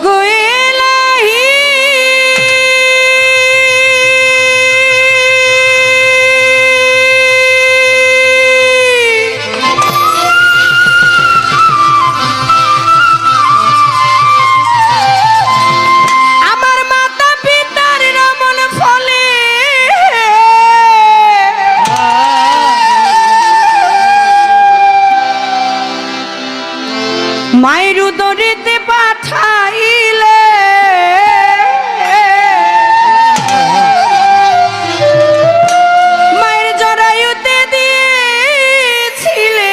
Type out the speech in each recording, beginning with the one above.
ওগো ইলাহি আমার মাতা পিতার রমণ ফলে মায়ের উদরিতে পাঠাইলে মায়ের জরায়ুতে দিয়েছিলে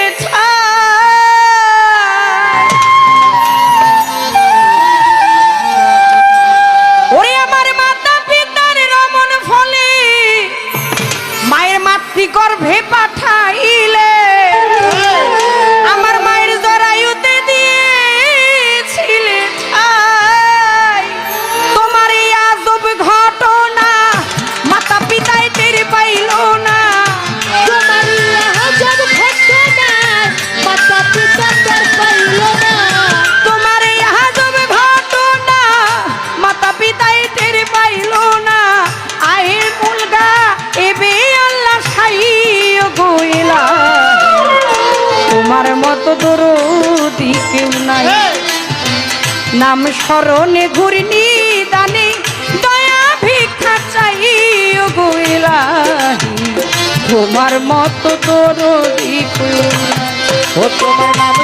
ওরে আমার মাতা পিতার রমণ ফলে মায়ের মাতৃগর্ভে পাঠাইলে আমার মায়ের জরায়ুতে দিয়েছিলে ঠাই তোমার এই আজব ঘটনা মাতা পিতায় টের পাইল না তোমার আজব ঘটনা মাতা পিতা টের পাইল না তোমার এই আজব ঘটনা মাতা পিতায় টের পাইল না আহের মুলগা এবে আল্লাহ সাই গইলা তোমার মতো দরদি কেউ নাই নাম স্মরণে ঘুরনি দানে দয়া ভিক্ষা চাই গইলা তোমার মতো দরদি কেউ নাই ও তোমার নাম